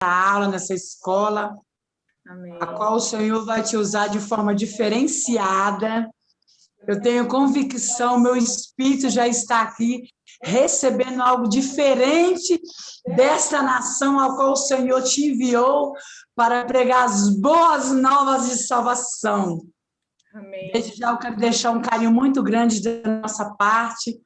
aula, nessa escola, Amém. a qual o Senhor vai te usar de forma diferenciada. Eu tenho convicção, meu espírito já está aqui, recebendo algo diferente dessa nação a qual o Senhor te enviou para pregar as boas novas de salvação. Amém. Desde já eu quero deixar um carinho muito grande da nossa parte,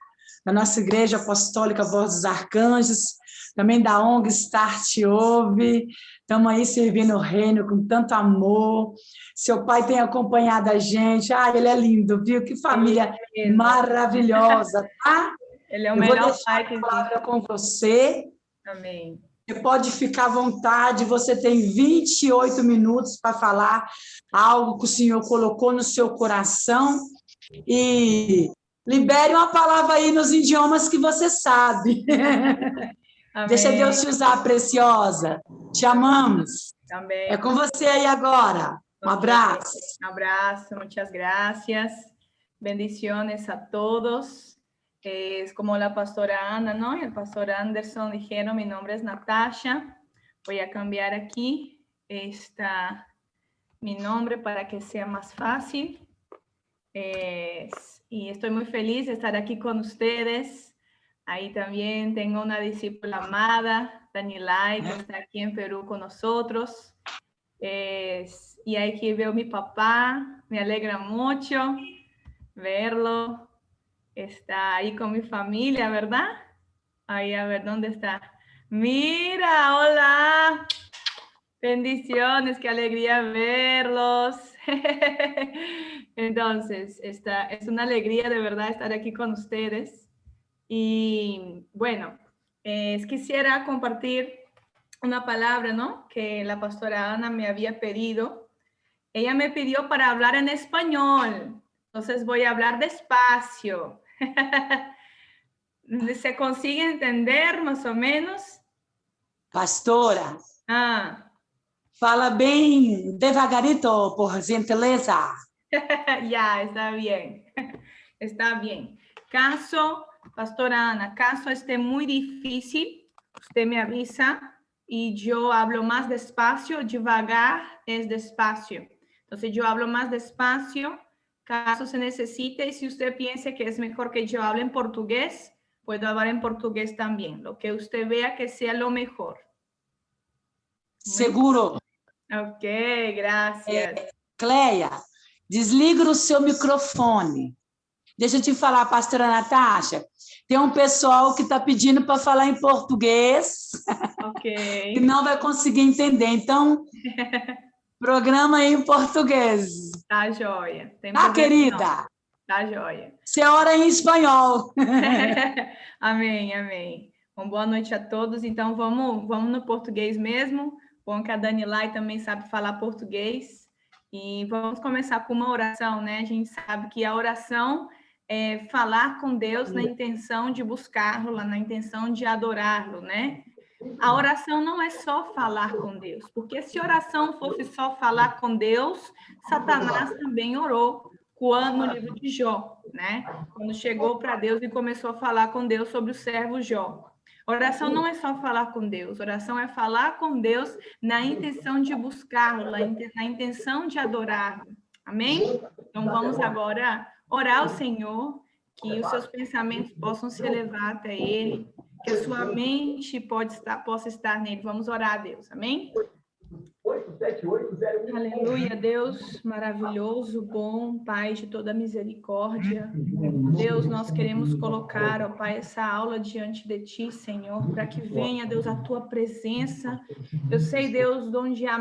da nossa Igreja Apostólica Voz dos Arcanjos, também da ONG Start Ouve. Estamos aí servindo o reino com tanto amor. Seu pai tem acompanhado a gente. Ele é lindo, viu? Que família maravilhosa, tá? Ele é o Eu melhor vou deixar pai que a palavra existe. com você. Amém. Você pode ficar à vontade, você tem 28 minutos para falar algo que o Senhor colocou no seu coração e libere uma palavra aí nos idiomas que você sabe. Deixa Deus te usar, preciosa. Te amamos. Amém. É com você aí agora. Um abraço. Un abrazo, muchas gracias. Bendiciones a todos. Es como la pastora Ana, ¿no? Y el pastor Anderson dijeron, mi nombre es Natasha. Voy a cambiar aquí mi nombre para que sea más fácil. Y estoy muy feliz de estar aquí con ustedes. Ahí también tengo una discípula amada, Danilay, que está aquí en Perú con nosotros. Y aquí veo a mi papá, me alegra mucho verlo. Está ahí con mi familia, ¿verdad? Ahí, a ver, ¿dónde está? Mira, hola. Bendiciones, qué alegría verlos. Entonces, es una alegría de verdad estar aquí con ustedes. Y bueno, quisiera compartir una palabra, ¿no? Que la pastora Ana me había pedido. Ella me pidió para hablar en español. Entonces voy a hablar despacio. ¿Se consigue entender más o menos? Pastora, fala bem devagarito, por gentileza. Ya, está bien. Está bien. Caso, pastora Ana, caso esté muy difícil, usted me avisa y yo hablo más despacio. Devagar es despacio. Entonces yo hablo más despacio, caso se necesite, y si usted piensa que es mejor que yo hable en portugués, puedo hablar en portugués también, lo que usted vea que sea lo mejor. Seguro. Ok, gracias. Cleia, desliga o seu microfone. Deixa eu te falar, pastora Natasha, tem um pessoal que está pedindo para falar em português, Ok. que não vai conseguir entender. Então, programa aí em português. Tá joia. Tá, querida? Não. Tá joia. Você ora em espanhol. Amém, amém. Bom, boa noite a todos. Então, vamos no português mesmo. Bom que a Danilay também sabe falar português. E vamos começar com uma oração, né? A gente sabe que a oração é falar com Deus na intenção de buscá-lo, na intenção de adorá-lo, né? A oração não é só falar com Deus, porque se oração fosse só falar com Deus, Satanás também orou no livro de Jó, né? Quando chegou para Deus e começou a falar com Deus sobre o servo Jó. Oração não é só falar com Deus, oração é falar com Deus na intenção de buscá-lo, na intenção de adorá-lo. Amém? Então vamos agora orar ao Senhor, que os seus pensamentos possam se elevar até Ele, que a sua mente possa estar nele. Vamos orar a Deus, amém? Aleluia, Deus maravilhoso, bom, Pai de toda misericórdia. Deus, nós queremos colocar, ó Pai, essa aula diante de Ti, Senhor, para que venha, Deus, a Tua presença. Eu sei, Deus, onde há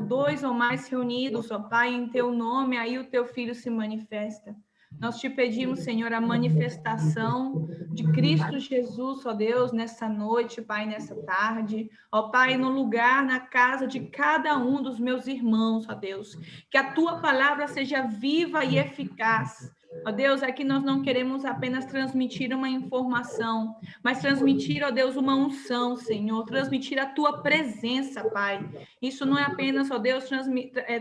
dois ou mais reunidos, ó Pai, em Teu nome, aí o Teu Filho se manifesta. Nós te pedimos, Senhor, a manifestação de Cristo Jesus, ó Deus, nessa noite, Pai, nessa tarde. Ó Pai, no lugar, na casa de cada um dos meus irmãos, ó Deus. Que a Tua palavra seja viva e eficaz. Ó Deus, aqui nós não queremos apenas transmitir uma informação, mas transmitir, ó Deus, uma unção, Senhor. Transmitir a Tua presença, Pai. Isso não é apenas, ó Deus,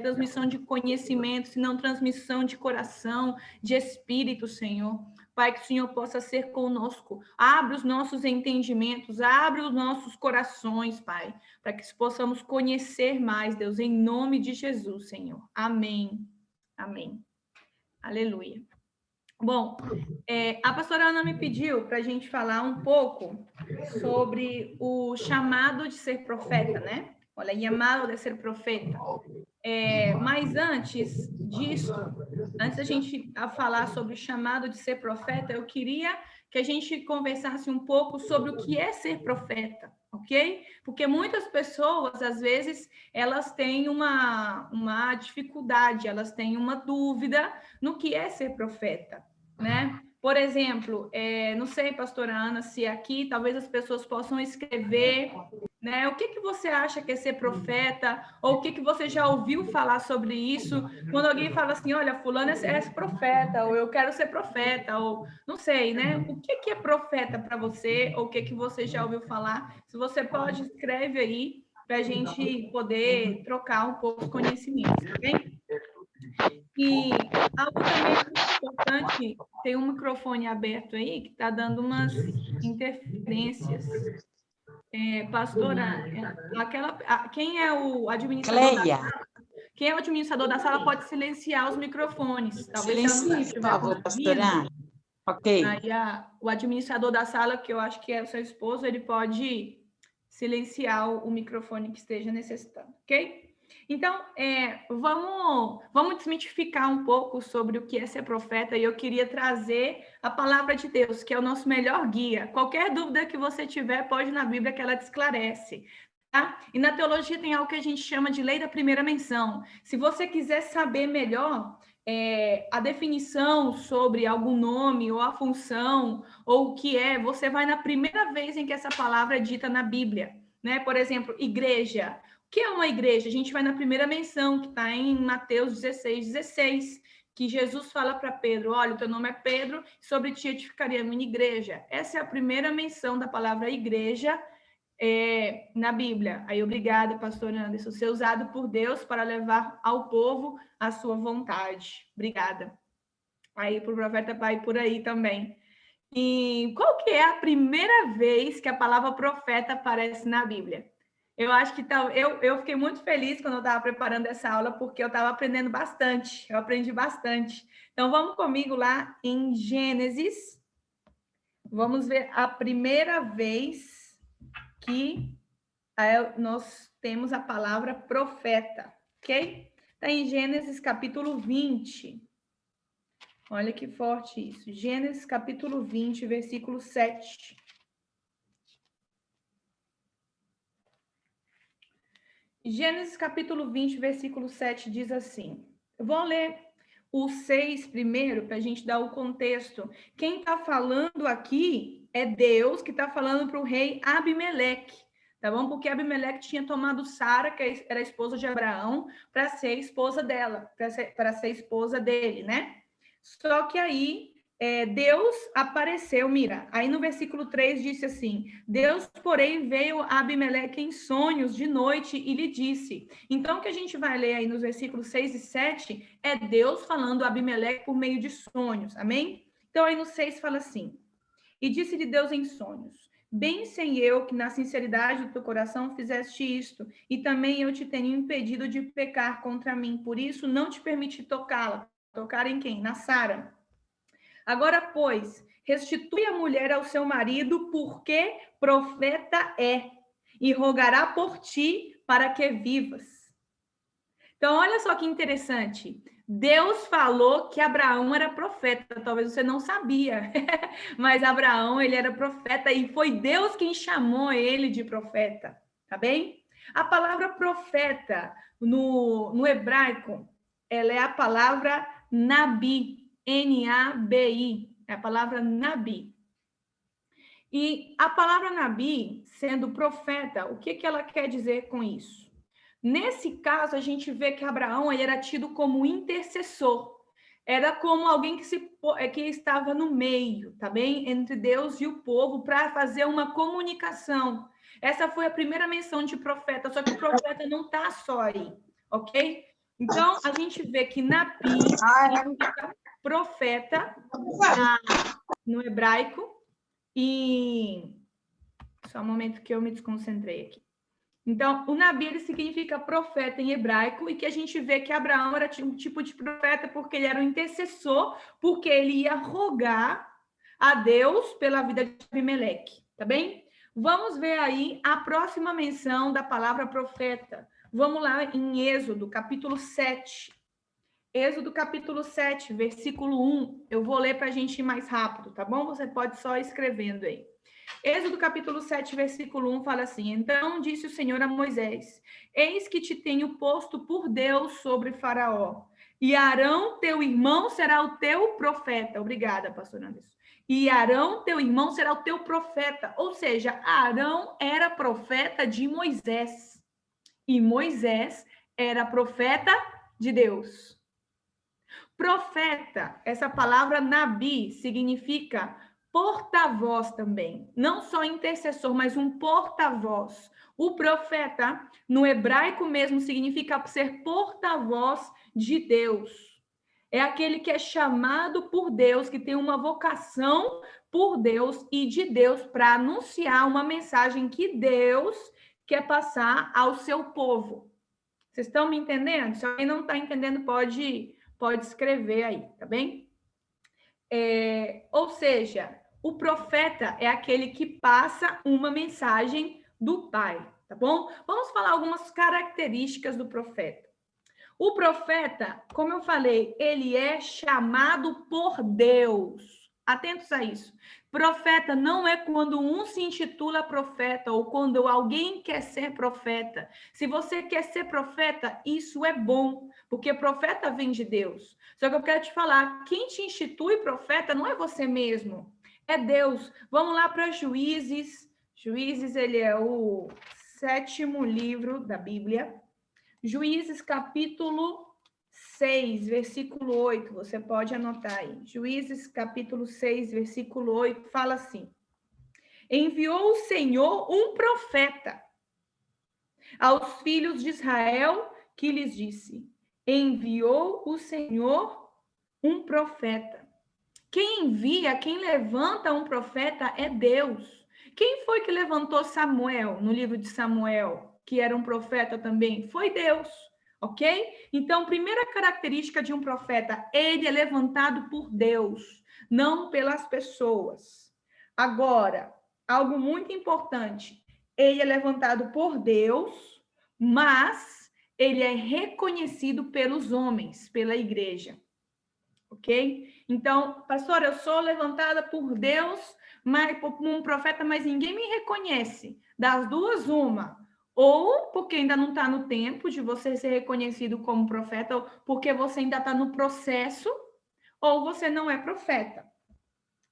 transmissão de conhecimento, senão transmissão de coração, de espírito, Senhor. Pai, que o Senhor possa ser conosco. Abre os nossos entendimentos, abre os nossos corações, Pai, para que possamos conhecer mais, Deus, em nome de Jesus, Senhor. Amém. Amém. Aleluia. Bom, a pastora Ana me pediu para a gente falar um pouco sobre o chamado de ser profeta, né? Olha, llamado de ser profeta. Mas antes disso, antes da gente falar sobre o chamado de ser profeta, eu queria que a gente conversasse um pouco sobre o que é ser profeta, ok? Porque muitas pessoas, às vezes, elas têm uma dificuldade, elas têm uma dúvida no que é ser profeta, né? Por exemplo, não sei, pastora Ana, se aqui talvez as pessoas possam escrever, né? O que você acha que é ser profeta? Ou o que você já ouviu falar sobre isso? Quando alguém fala assim, olha, fulano é profeta, ou eu quero ser profeta, ou não sei, né? O que é profeta para você? Ou o que você já ouviu falar? Se você pode, escreve aí para a gente poder trocar um pouco os conhecimentos, tá bem? E algo também muito importante, tem um microfone aberto aí que está dando umas interferências. Pastora, quem é o administrador da sala? Quem é o administrador da sala pode silenciar os microfones. Talvez se ela não Silencie, por estiver favor, pastora conseguindo. Ana. Ok. Aí o administrador da sala, que eu acho que é o seu esposo, ele pode silenciar o microfone que esteja necessitando, ok? Então, vamos desmitificar um pouco sobre o que é ser profeta, e eu queria trazer a palavra de Deus, que é o nosso melhor guia. Qualquer dúvida que você tiver, pode ir na Bíblia que ela te esclarece. Tá? E na teologia tem algo que a gente chama de lei da primeira menção. Se você quiser saber melhor a definição sobre algum nome, ou a função, ou o que é, você vai na primeira vez em que essa palavra é dita na Bíblia, né? Por exemplo, igreja. O que é uma igreja? A gente vai na primeira menção, que está em Mateus 16, que Jesus fala para Pedro, olha, o teu nome é Pedro, sobre ti edificaria a minha igreja. Essa é a primeira menção da palavra igreja na Bíblia. Aí, obrigada, pastor Anderson, ser usado por Deus para levar ao povo a sua vontade. Obrigada. Aí, para o profeta vai por aí também. E qual que é a primeira vez que a palavra profeta aparece na Bíblia? Eu acho que eu fiquei muito feliz quando eu estava preparando essa aula, porque eu estava aprendendo bastante. Eu aprendi bastante. Então, vamos comigo lá em Gênesis. Vamos ver a primeira vez que nós temos a palavra profeta, ok? Está em Gênesis capítulo 20. Olha que forte isso. Gênesis capítulo 20, versículo 7. Gênesis capítulo 20, versículo 7 diz assim. Eu vou ler o 6 primeiro, para a gente dar o contexto. Quem está falando aqui é Deus, que está falando para o rei Abimeleque, tá bom? Porque Abimeleque tinha tomado Sara, que era a esposa de Abraão, para ser esposa dela, para ser esposa dele, né? Só que aí Deus apareceu, mira, aí no versículo 3 disse assim, Deus, porém, veio a Abimeleque em sonhos de noite e lhe disse. Então, o que a gente vai ler aí nos versículos 6 e 7 é Deus falando a Abimeleque por meio de sonhos, amém? Então, aí no 6 fala assim, e disse-lhe Deus em sonhos, bem sei eu que na sinceridade do teu coração fizeste isto, e também eu te tenho impedido de pecar contra mim, por isso não te permiti tocá-la. Tocar em quem? Na Sara. Agora, pois, restitui a mulher ao seu marido, porque profeta é, e rogará por ti para que vivas. Então, olha só que interessante. Deus falou que Abraão era profeta, talvez você não sabia, mas Abraão, ele era profeta e foi Deus quem chamou ele de profeta, tá bem? A palavra profeta no hebraico, ela é a palavra nabi, N-A-B-I, é a palavra nabi. E a palavra nabi, sendo profeta, o que ela quer dizer com isso? Nesse caso, a gente vê que Abraão ele era tido como intercessor. Era como alguém que estava no meio, tá bem? Entre Deus e o povo para fazer uma comunicação. Essa foi a primeira menção de profeta, só que o profeta não está só aí, ok? Então, a gente vê que nabi significa profeta, no hebraico, e só um momento que eu me desconcentrei aqui. Então, o Nabi, ele significa profeta em hebraico, e que a gente vê que Abraão era um tipo de profeta porque ele era um intercessor, porque ele ia rogar a Deus pela vida de Abimeleque, tá bem? Vamos ver aí a próxima menção da palavra profeta. Vamos lá em Êxodo, capítulo 7. Êxodo, capítulo 7, versículo 1. Eu vou ler para a gente ir mais rápido, tá bom? Você pode só ir escrevendo aí. Êxodo capítulo 7, versículo 1 fala assim: Então disse o Senhor a Moisés: Eis que te tenho posto por Deus sobre Faraó, e Arão, teu irmão, será o teu profeta. Obrigada, pastor Anderson. E Arão, teu irmão, será o teu profeta. Ou seja, Arão era profeta de Moisés, e Moisés era profeta de Deus. Profeta, essa palavra Nabi significa porta-voz também, não só intercessor, mas um porta-voz. O profeta, no hebraico mesmo, significa ser porta-voz de Deus. É aquele que é chamado por Deus, que tem uma vocação por Deus e de Deus para anunciar uma mensagem que Deus quer passar ao seu povo. Vocês estão me entendendo? Se alguém não está entendendo, pode escrever aí, tá bem? Ou seja, o profeta é aquele que passa uma mensagem do Pai, tá bom? Vamos falar algumas características do profeta. O profeta, como eu falei, ele é chamado por Deus. Atentos a isso. Profeta não é quando um se intitula profeta ou quando alguém quer ser profeta. Se você quer ser profeta, isso é bom, porque profeta vem de Deus. Só que eu quero te falar, quem te institui profeta não é você mesmo, é Deus. Vamos lá para Juízes. Juízes, ele é o 7º livro da Bíblia. Juízes, capítulo 6, versículo 8, você pode anotar aí. Juízes, capítulo 6, versículo 8, fala assim: Enviou o Senhor um profeta aos filhos de Israel, que lhes disse: Enviou o Senhor um profeta. Quem envia, quem levanta um profeta é Deus. Quem foi que levantou Samuel no livro de Samuel, que era um profeta também? Foi Deus, ok? Então, primeira característica de um profeta, ele é levantado por Deus, não pelas pessoas. Agora, algo muito importante, ele é levantado por Deus, mas ele é reconhecido pelos homens, pela igreja. Ok? Então, pastor, eu sou levantada por Deus, mas por um profeta, mas ninguém me reconhece. Das duas, uma. Ou porque ainda não está no tempo de você ser reconhecido como profeta, ou porque você ainda está no processo, ou você não é profeta.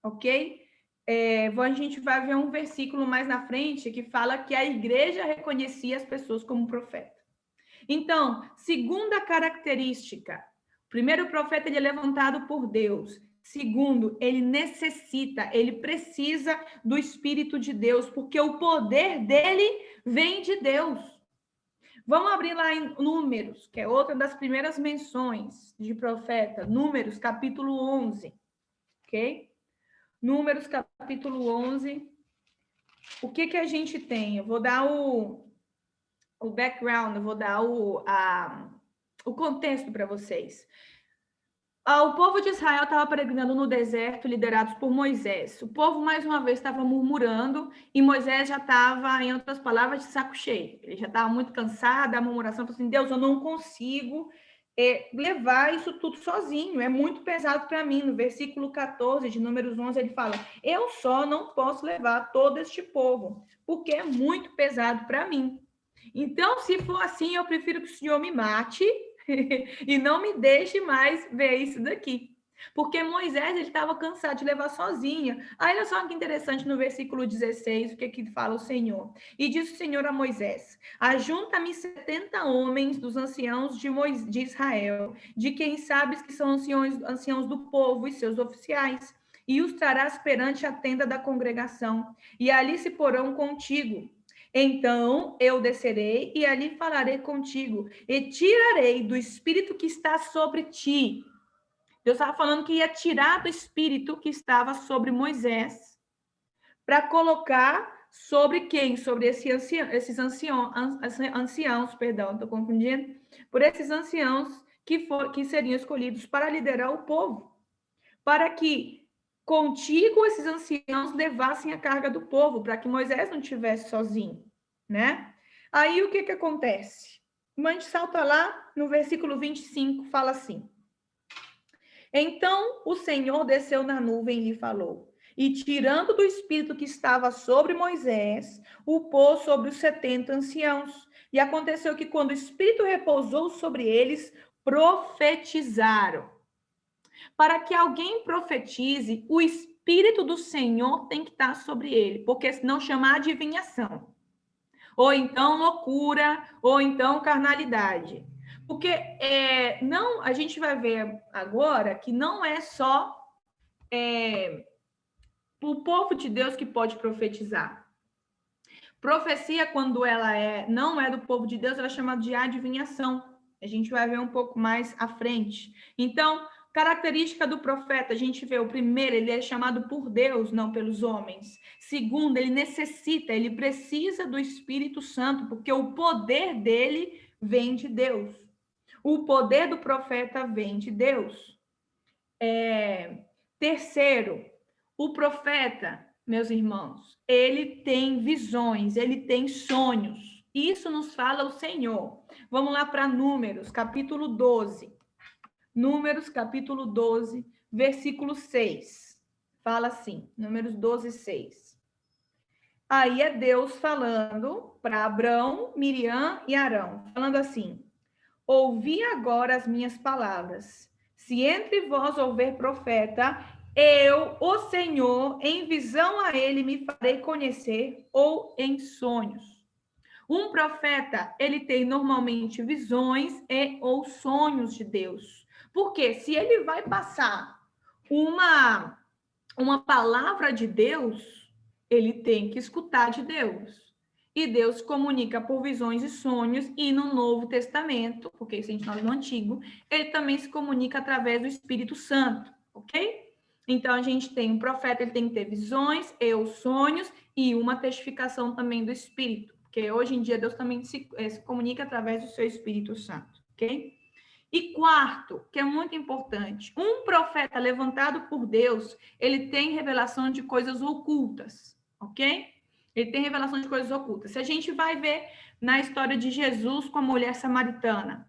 Ok? A gente vai ver um versículo mais na frente que fala que a igreja reconhecia as pessoas como profeta. Então, segunda característica, primeiro, o profeta ele é levantado por Deus. Segundo, ele necessita, ele precisa do Espírito de Deus, porque o poder dele vem de Deus. Vamos abrir lá em Números, que é outra das primeiras menções de profeta. Números, capítulo 11. Ok? Números, capítulo 11. O que a gente tem? Eu vou dar o background, eu vou dar o contexto para vocês. O povo de Israel estava peregrinando no deserto, liderados por Moisés. O povo, mais uma vez, estava murmurando e Moisés já estava, em outras palavras, de saco cheio. Ele já estava muito cansado da murmuração, falou assim, Deus, eu não consigo levar isso tudo sozinho, é muito pesado para mim. No versículo 14 de Números 11, ele fala, eu só não posso levar todo este povo, porque é muito pesado para mim. Então, se for assim, eu prefiro que o Senhor me mate e não me deixe mais ver isso daqui. Porque Moisés, ele estava cansado de levar sozinho. Aí, olha só que interessante no versículo 16, o que fala o Senhor. E disse o Senhor a Moisés, ajunta-me 70 homens dos anciãos de Israel, de quem sabes que são anciãos do povo e seus oficiais, e os trarás perante a tenda da congregação, e ali se porão contigo. Então eu descerei e ali falarei contigo, e tirarei do espírito que está sobre ti. Deus estava falando que ia tirar do espírito que estava sobre Moisés para colocar sobre quem? Sobre esses anciãos, perdão, estou confundindo, por esses anciãos que seriam escolhidos para liderar o povo, para que contigo esses anciãos levassem a carga do povo, para que Moisés não estivesse sozinho, né? Aí o que acontece? A gente salta lá no versículo 25, fala assim: então o Senhor desceu na nuvem e lhe falou, e tirando do espírito que estava sobre Moisés, o pôs sobre os 70 anciãos. E aconteceu que quando o espírito repousou sobre eles, profetizaram. Para que alguém profetize, o espírito do Senhor tem que estar sobre ele, porque senão chama adivinhação. Ou então loucura, ou então carnalidade. Porque não, a gente vai ver agora que não é só o povo de Deus que pode profetizar. Profecia, quando ela não é do povo de Deus, ela é chamada de adivinhação. A gente vai ver um pouco mais à frente. Então, característica do profeta, a gente vê o primeiro, ele é chamado por Deus, não pelos homens. Segundo, ele precisa do Espírito Santo, porque o poder dele vem de Deus. O poder do profeta vem de Deus. Terceiro, o profeta, meus irmãos, ele tem visões, ele tem sonhos. Isso nos fala o Senhor. Vamos lá para Números, capítulo 12. Números, capítulo 12, versículo 6. Fala assim, Números 12, 6. Aí é Deus falando para Abrão, Miriam e Arão, falando assim: ouvi agora as minhas palavras. Se entre vós houver profeta, eu, o Senhor, em visão a ele me farei conhecer, ou em sonhos. Um profeta, ele tem normalmente visões ou sonhos de Deus. Porque se ele vai passar uma palavra de Deus, ele tem que escutar de Deus. E Deus comunica por visões e sonhos, e no Novo Testamento, porque isso a gente fala no Antigo, ele também se comunica através do Espírito Santo, ok? Então, a gente tem um profeta, ele tem que ter visões e sonhos, e uma testificação também do Espírito, porque hoje em dia Deus também se comunica através do seu Espírito Santo, ok? E quarto, que é muito importante, um profeta levantado por Deus, ele tem revelação de coisas ocultas, ok? Ele tem revelação de coisas ocultas. Se a gente vai ver na história de Jesus com a mulher samaritana,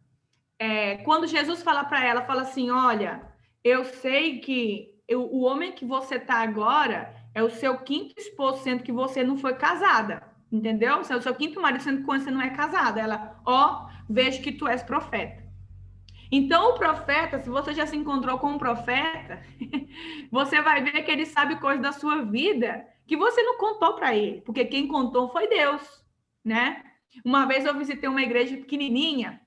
quando Jesus fala para ela, fala assim, olha, eu sei que o homem que você está agora é o seu quinto esposo, sendo que você não foi casada, entendeu? É o seu quinto marido, sendo que você não é casada. Ela, vejo que tu és profeta. Então, o profeta, se você já se encontrou com um profeta, você vai ver que ele sabe coisas da sua vida que você não contou para ele, porque quem contou foi Deus, né? Uma vez eu visitei uma igreja pequenininha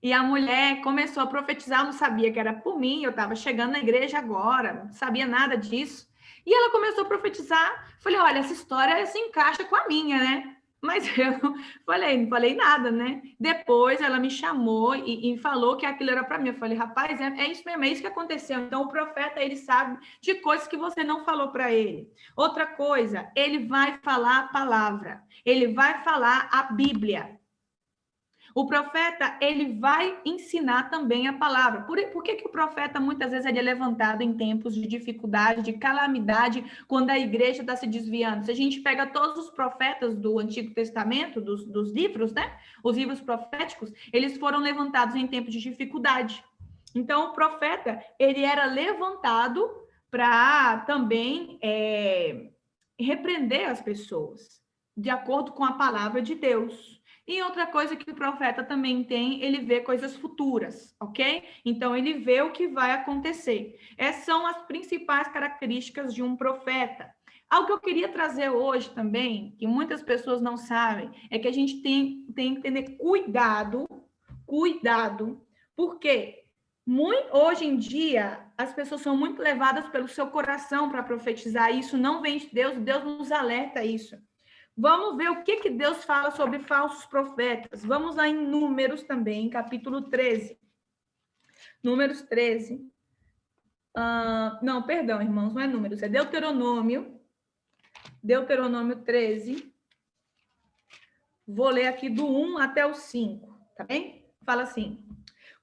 e a mulher começou a profetizar, eu não sabia que era por mim, eu estava chegando na igreja agora, não sabia nada disso. E ela começou a profetizar, falei, olha, essa história se encaixa com a minha, né? Mas eu não falei nada, né? Depois ela me chamou e falou que aquilo era para mim. Eu falei, rapaz, é isso mesmo, é isso que aconteceu. Então, o profeta, ele sabe de coisas que você não falou para ele. Outra coisa, ele vai falar a palavra, ele vai falar a Bíblia. O profeta, ele vai ensinar também a palavra. Por que o profeta, muitas vezes, ele é levantado em tempos de dificuldade, de calamidade, quando a igreja está se desviando? Se a gente pega todos os profetas do Antigo Testamento, dos livros, né? Os livros proféticos, eles foram levantados em tempos de dificuldade. Então, o profeta, ele era levantado para também repreender as pessoas, de acordo com a palavra de Deus. E outra coisa que o profeta também tem, ele vê coisas futuras, ok? Então, ele vê o que vai acontecer. Essas são as principais características de um profeta. Algo que eu queria trazer hoje também, que muitas pessoas não sabem, é que a gente tem que ter cuidado, porque hoje em dia as pessoas são muito levadas pelo seu coração para profetizar. Isso não vem de Deus, Deus nos alerta isso. Vamos ver o que Deus fala sobre falsos profetas. Vamos lá em Números também, capítulo 13. Números 13, Não, perdão, irmãos, não é Números, é Deuteronômio 13. Vou ler aqui do 1 até o 5, tá bem? Fala assim: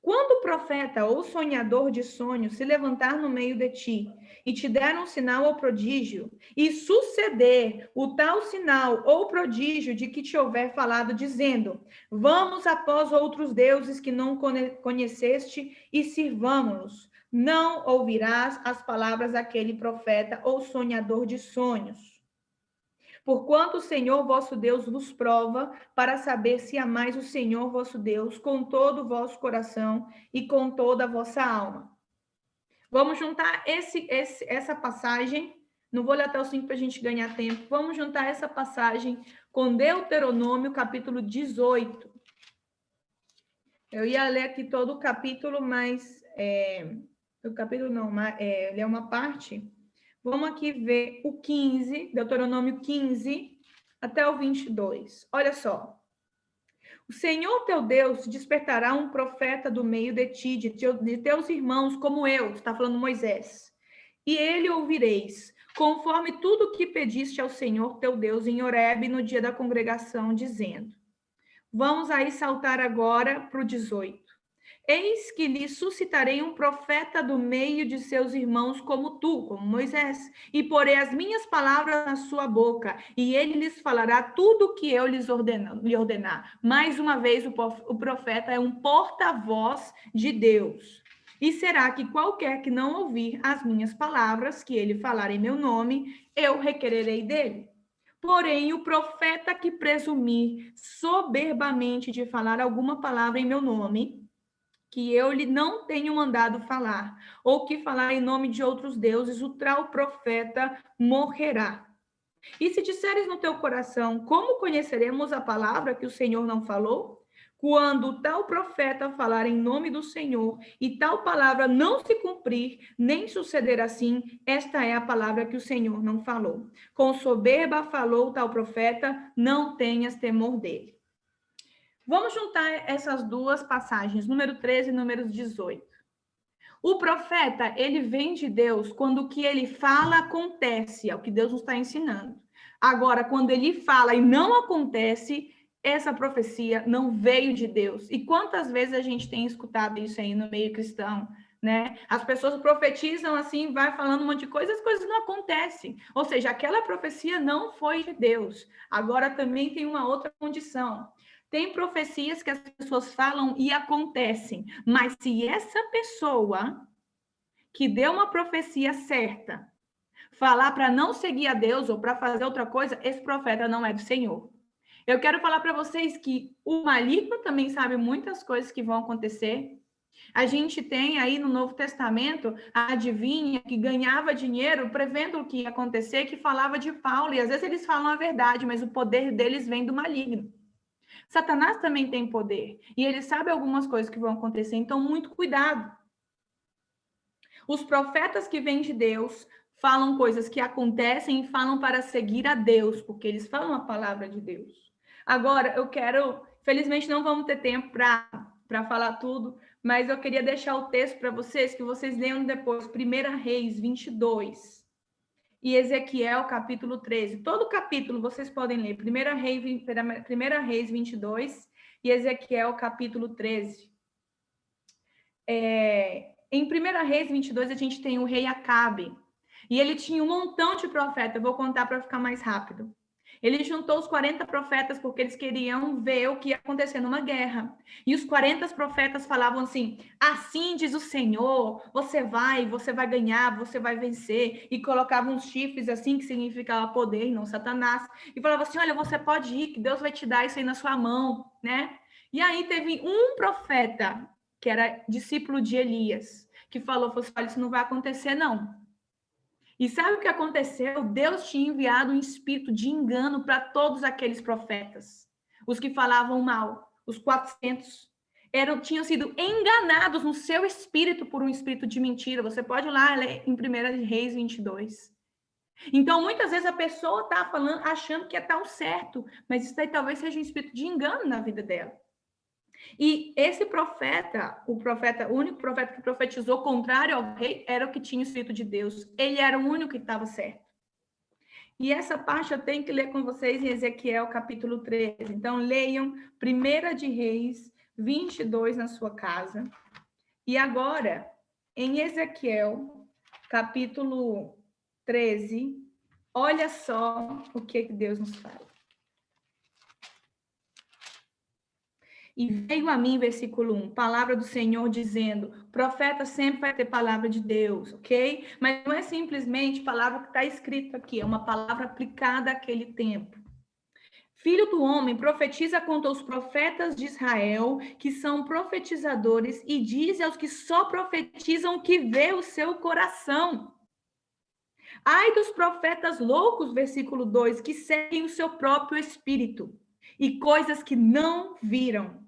quando o profeta ou sonhador de sonhos se levantar no meio de ti e te der um sinal ou prodígio, e suceder o tal sinal ou prodígio de que te houver falado, dizendo: vamos após outros deuses que não conheceste e sirvamo-los, não ouvirás as palavras daquele profeta ou sonhador de sonhos. Porquanto o Senhor vosso Deus vos prova, para saber se amais o Senhor vosso Deus com todo o vosso coração e com toda a vossa alma. Vamos juntar essa passagem, não vou ler até o 5 para a gente ganhar tempo, vamos juntar essa passagem com Deuteronômio, capítulo 18. Eu ia ler aqui todo o capítulo, mas o capítulo não, ler uma parte. Vamos aqui ver o 15, Deuteronômio 15, até o 22. Olha só. O Senhor teu Deus despertará um profeta do meio de ti, de teus irmãos, como eu, está falando Moisés. E ele ouvireis, conforme tudo o que pediste ao Senhor teu Deus em Horebe no dia da congregação, dizendo. Vamos aí saltar agora para o 18. Eis que lhe suscitarei um profeta do meio de seus irmãos como tu, como Moisés, e porei as minhas palavras na sua boca, e ele lhes falará tudo o que eu lhe ordenar. Mais uma vez, o profeta é um porta-voz de Deus. E será que qualquer que não ouvir as minhas palavras, que ele falar em meu nome, eu requererei dele? Porém, o profeta que presumir soberbamente de falar alguma palavra em meu nome, que eu lhe não tenho mandado falar, ou que falar em nome de outros deuses, o tal profeta morrerá. E se disseres no teu coração, como conheceremos a palavra que o Senhor não falou? Quando tal profeta falar em nome do Senhor e tal palavra não se cumprir, nem suceder assim, esta é a palavra que o Senhor não falou. Com soberba falou tal profeta, não tenhas temor dele. Vamos juntar essas duas passagens, número 13 e número 18. O profeta, ele vem de Deus quando o que ele fala acontece, é o que Deus nos está ensinando. Agora, quando ele fala e não acontece, essa profecia não veio de Deus. E quantas vezes a gente tem escutado isso aí no meio cristão, né? As pessoas profetizam assim, vai falando um monte de coisa, as coisas não acontecem. Ou seja, aquela profecia não foi de Deus. Agora também tem uma outra condição. Tem profecias que as pessoas falam e acontecem, mas se essa pessoa que deu uma profecia certa falar para não seguir a Deus ou para fazer outra coisa, esse profeta não é do Senhor. Eu quero falar para vocês que o maligno também sabe muitas coisas que vão acontecer. A gente tem aí no Novo Testamento a adivinha que ganhava dinheiro prevendo o que ia acontecer, que falava de Paulo, e às vezes eles falam a verdade, mas o poder deles vem do maligno. Satanás também tem poder e ele sabe algumas coisas que vão acontecer, então muito cuidado. Os profetas que vêm de Deus falam coisas que acontecem e falam para seguir a Deus, porque eles falam a palavra de Deus. Agora, eu quero, felizmente não vamos ter tempo para falar tudo, mas eu queria deixar o texto para vocês, que vocês leiam depois, 1 Reis 22. E Ezequiel, capítulo 13. Todo capítulo vocês podem ler. 1 Reis 22 e Ezequiel, capítulo 13. Em 1 Reis 22, a gente tem o rei Acabe. E ele tinha um montão de profetas. Eu vou contar para ficar mais rápido. Ele juntou os 40 profetas porque eles queriam ver o que ia acontecer numa guerra. E os 40 profetas falavam assim: assim diz o Senhor, você vai ganhar, você vai vencer. E colocavam uns chifres assim, que significava poder, não Satanás. E falava assim: olha, você pode ir, que Deus vai te dar isso aí na sua mão, né? E aí teve um profeta, que era discípulo de Elias, que falou: olha, isso não vai acontecer, não. E sabe o que aconteceu? Deus tinha enviado um espírito de engano para todos aqueles profetas. Os que falavam mal, os 400, tinham sido enganados no seu espírito por um espírito de mentira. Você pode ir lá ler em 1 Reis 22. Então, muitas vezes a pessoa está falando, achando que é tal certo, mas isso aí talvez seja um espírito de engano na vida dela. E esse profeta, o único profeta que profetizou contrário ao rei, era o que tinha o Espírito de Deus. Ele era o único que estava certo. E essa parte eu tenho que ler com vocês em Ezequiel, capítulo 13. Então, leiam 1 de Reis 22 na sua casa. E agora, em Ezequiel, capítulo 13, olha só o que Deus nos fala. E veio a mim, versículo 1, palavra do Senhor dizendo, profeta sempre vai ter palavra de Deus, ok? Mas não é simplesmente palavra que está escrito aqui, é uma palavra aplicada àquele tempo. Filho do homem, profetiza contra os profetas de Israel, que são profetizadores, e diz aos que só profetizam o que vê o seu coração. Ai dos profetas loucos, versículo 2, que seguem o seu próprio espírito, e coisas que não viram.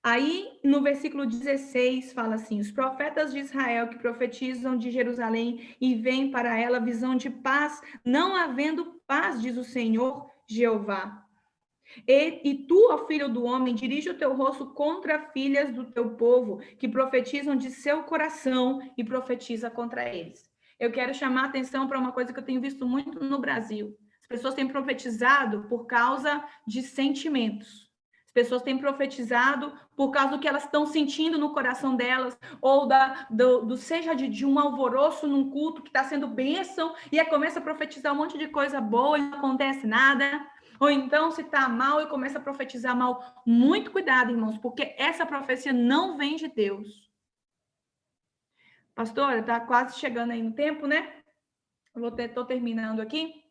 Aí, no versículo 16, fala assim, os profetas de Israel que profetizam de Jerusalém e veem para ela visão de paz, não havendo paz, diz o Senhor Jeová. E tu, ó filho do homem, dirige o teu rosto contra filhas do teu povo, que profetizam de seu coração e profetiza contra eles. Eu quero chamar a atenção para uma coisa que eu tenho visto muito no Brasil. As pessoas têm profetizado por causa de sentimentos. As pessoas têm profetizado por causa do que elas estão sentindo no coração delas, ou seja de um alvoroço num culto que está sendo bênção, e aí começa a profetizar um monte de coisa boa e não acontece nada. Ou então, se está mal e começa a profetizar mal. Muito cuidado, irmãos, porque essa profecia não vem de Deus. Pastora, está quase chegando aí no tempo, né? Estou terminando aqui.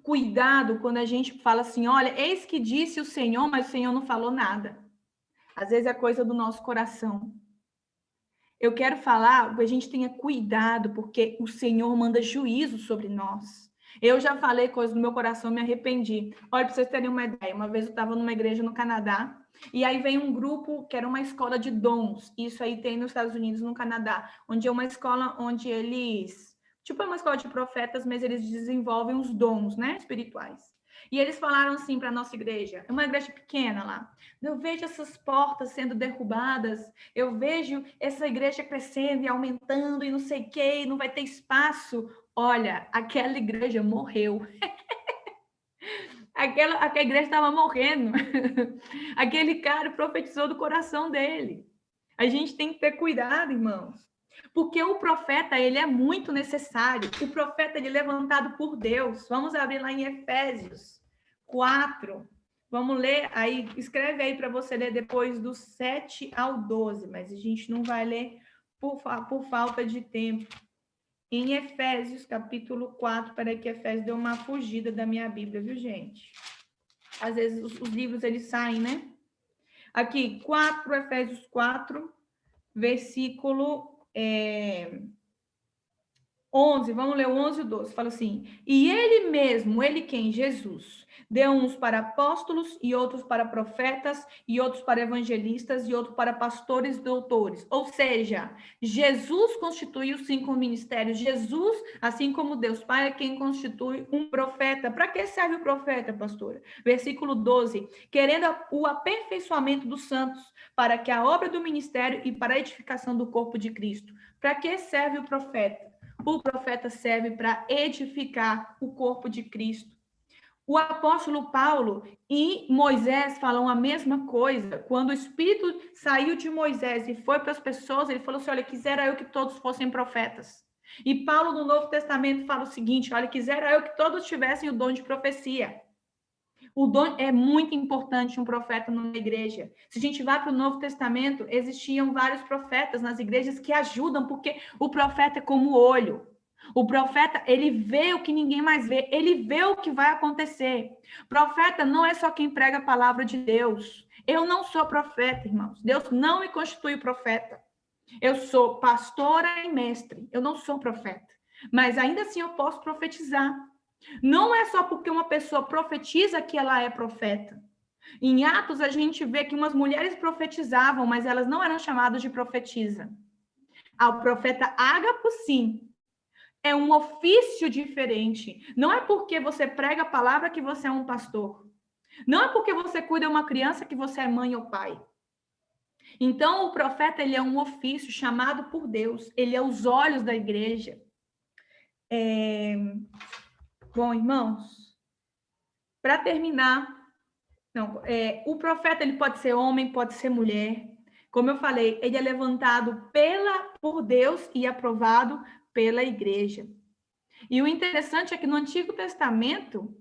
Cuidado quando a gente fala assim, olha, eis que disse o Senhor, mas o Senhor não falou nada. Às vezes é coisa do nosso coração. Eu quero falar que a gente tenha cuidado, porque o Senhor manda juízo sobre nós. Eu já falei coisas no meu coração, me arrependi. Olha, para vocês terem uma ideia, uma vez eu estava numa igreja no Canadá, e aí veio um grupo que era uma escola de dons. Isso aí tem nos Estados Unidos, no Canadá, onde é uma escola onde eles... Tipo, é uma escola de profetas, mas eles desenvolvem os dons, né, espirituais. E eles falaram assim para a nossa igreja, é uma igreja pequena lá, eu vejo essas portas sendo derrubadas, eu vejo essa igreja crescendo e aumentando e não sei o que, não vai ter espaço. Olha, aquela igreja morreu. Aquela igreja estava morrendo. Aquele cara profetizou do coração dele. A gente tem que ter cuidado, irmãos. Porque o profeta, ele é muito necessário. O profeta, ele é levantado por Deus. Vamos abrir lá em Efésios 4. Vamos ler aí, escreve aí para você ler depois do 7 ao 12, mas a gente não vai ler por falta de tempo. Em Efésios, capítulo 4, peraí que Efésios deu uma fugida da minha Bíblia, viu, gente? Às vezes os livros, eles saem, né? Aqui, Efésios 4, versículo 11, vamos ler o 11 e o 12, fala assim, e ele mesmo, ele quem? Jesus, deu uns para apóstolos, e outros para profetas, e outros para evangelistas, e outros para pastores e doutores, ou seja, Jesus constitui os 5 ministérios, Jesus, assim como Deus Pai, é quem constitui um profeta. Para que serve o profeta, pastora? Versículo 12, querendo o aperfeiçoamento dos santos, para que a obra do ministério e para a edificação do corpo de Cristo. Para que serve o profeta? O profeta serve para edificar o corpo de Cristo. O apóstolo Paulo e Moisés falam a mesma coisa. Quando o Espírito saiu de Moisés e foi para as pessoas, ele falou assim, olha, quisera eu que todos fossem profetas. E Paulo, no Novo Testamento, fala o seguinte, olha, quisera eu que todos tivessem o dom de profecia. O dom é muito importante, um profeta numa igreja. Se a gente vai para o Novo Testamento, existiam vários profetas nas igrejas que ajudam, porque o profeta é como o olho. O profeta, ele vê o que ninguém mais vê, ele vê o que vai acontecer. Profeta não é só quem prega a palavra de Deus. Eu não sou profeta, irmãos. Deus não me constitui profeta. Eu sou pastora e mestre. Eu não sou profeta. Mas ainda assim eu posso profetizar. Não é só porque uma pessoa profetiza que ela é profeta. Em Atos, a gente vê que umas mulheres profetizavam, mas elas não eram chamadas de profetisa. O profeta Ágapo, sim. É um ofício diferente. Não é porque você prega a palavra que você é um pastor. Não é porque você cuida de uma criança que você é mãe ou pai. Então, o profeta, ele é um ofício chamado por Deus. Ele é os olhos da igreja. Bom, irmãos, para terminar, o profeta, ele pode ser homem, pode ser mulher. Como eu falei, ele é levantado por Deus e aprovado pela igreja. E o interessante é que no Antigo Testamento,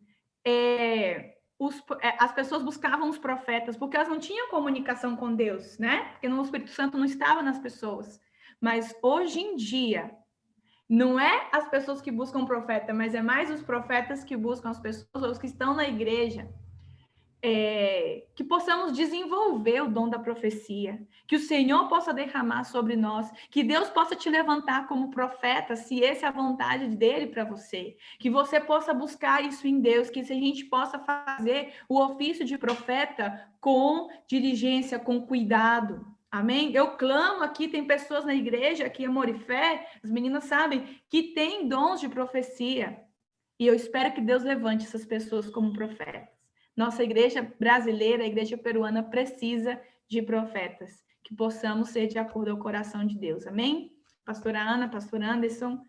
as pessoas buscavam os profetas, porque elas não tinham comunicação com Deus, né? Porque o Espírito Santo não estava nas pessoas. Mas hoje em dia, não é as pessoas que buscam o profeta, mas é mais os profetas que buscam as pessoas, os que estão na igreja. Que possamos desenvolver o dom da profecia, que o Senhor possa derramar sobre nós, que Deus possa te levantar como profeta, se essa é a vontade dele para você, que você possa buscar isso em Deus, que a gente possa fazer o ofício de profeta com diligência, com cuidado. Amém? Eu clamo aqui, tem pessoas na igreja, aqui Amor e Fé, as meninas sabem, que têm dons de profecia, e eu espero que Deus levante essas pessoas como profetas. Nossa igreja brasileira, a igreja peruana, precisa de profetas, que possamos ser de acordo ao coração de Deus. Amém? Pastora Ana, pastor Anderson,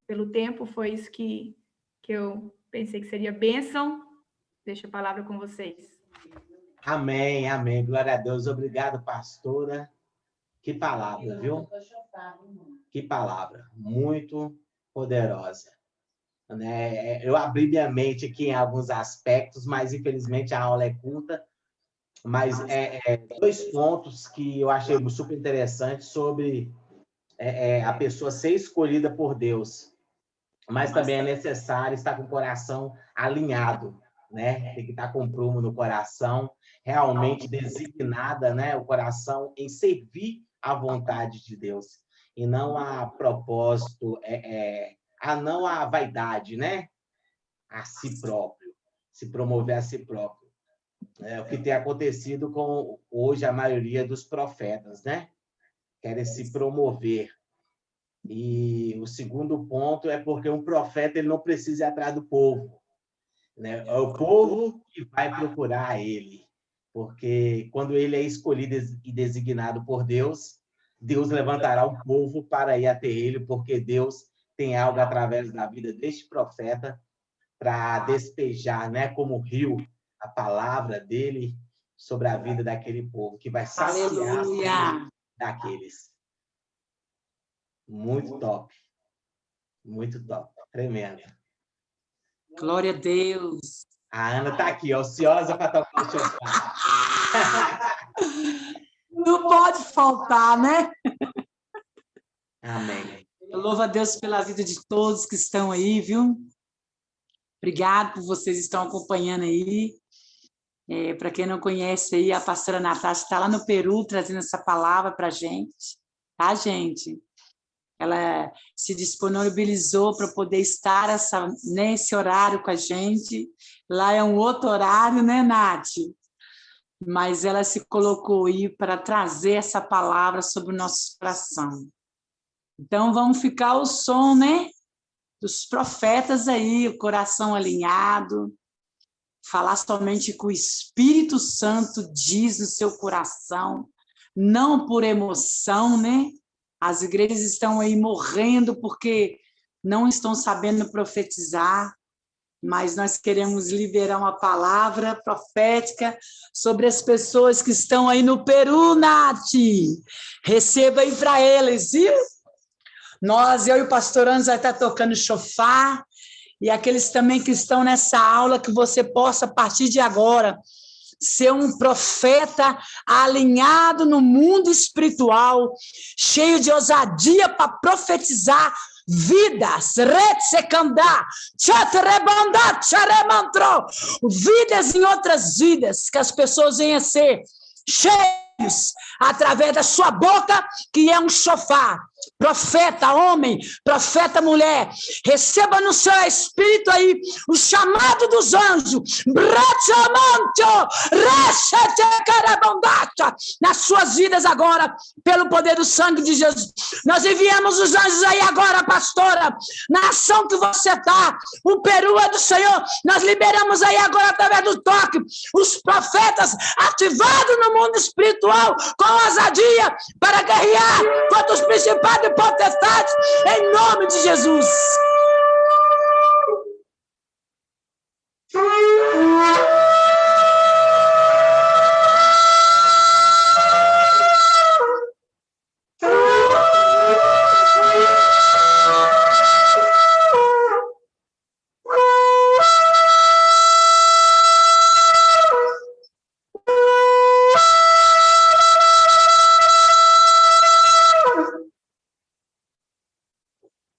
pelo tempo foi isso que eu pensei que seria bênção. Deixo a palavra com vocês. Amém, amém. Glória a Deus. Obrigado, pastora. Que palavra, viu? Que palavra. Muito poderosa. Eu abri minha mente aqui em alguns aspectos, mas infelizmente a aula é curta. Mas dois pontos que eu achei super interessantes sobre a pessoa ser escolhida por Deus. Mas também é necessário estar com o coração alinhado, né? Tem que estar com o prumo no coração, realmente designada, né? O coração em servir à vontade de Deus. E não a propósito... não a vaidade, né? A si próprio, se promover a si próprio. É o que tem acontecido com hoje a maioria dos profetas, né? Querem se promover. E o segundo ponto é porque um profeta ele não precisa ir atrás do povo, né? É o povo que vai procurar ele, porque quando ele é escolhido e designado por Deus, Deus levantará um povo para ir até ele, porque Deus tem algo através da vida deste profeta para despejar, né, como rio, a palavra dele sobre a vida daquele povo, que vai saciar daqueles. Muito top. Muito top. Tremendo. Glória a Deus. A Ana está aqui, ociosa para tocar o chofar. Não pode faltar, né? Amém. Eu louvo a Deus pela vida de todos que estão aí, viu? Obrigado por vocês estão acompanhando aí. Para quem não conhece aí, a pastora Natasha está lá no Peru trazendo essa palavra para a gente, tá, gente? Ela se disponibilizou para poder estar nesse horário com a gente. Lá é um outro horário, né, Nath? Mas ela se colocou aí para trazer essa palavra sobre o nosso coração. Então, vamos ficar o som, né? Dos profetas aí, o coração alinhado, falar somente com o Espírito Santo diz no seu coração, não por emoção, né? As igrejas estão aí morrendo porque não estão sabendo profetizar, mas nós queremos liberar uma palavra profética sobre as pessoas que estão aí no Peru, Nath. Receba aí para eles, viu? Eu e o pastor Anderson vai estar tocando chofar, e aqueles também que estão nessa aula, que você possa, a partir de agora, ser um profeta alinhado no mundo espiritual, cheio de ousadia para profetizar vidas, vidas em outras vidas, que as pessoas venham a ser cheias através da sua boca, que é um chofar, profeta homem, profeta mulher, receba no seu espírito aí o chamado dos anjos, nas suas vidas agora, pelo poder do sangue de Jesus. Nós enviamos os anjos aí agora, pastora, na ação que você está, o Peru é do Senhor, nós liberamos aí agora através do toque, os profetas ativados no mundo espiritual, com ousadia, para guerrear contra os principados e potestades, em nome de Jesus.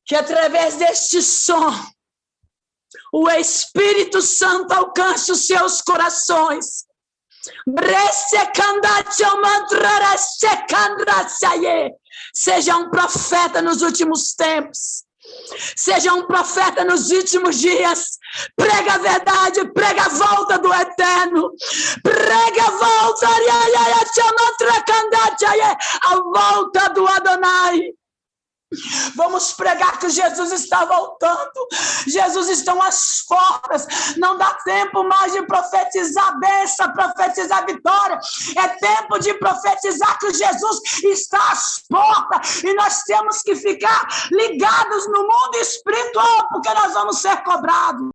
Que através deste som, o Espírito Santo alcance os seus corações. Seja um profeta nos últimos tempos. Seja um profeta nos últimos dias. Prega a verdade, prega a volta do Eterno. Prega a volta, a volta do Adonai. Vamos pregar que Jesus está voltando. Jesus está às portas. Não dá tempo mais de profetizar a bênção, profetizar a vitória. É tempo de profetizar que Jesus está às portas. E nós temos que ficar ligados no mundo espiritual, porque nós vamos ser cobrados.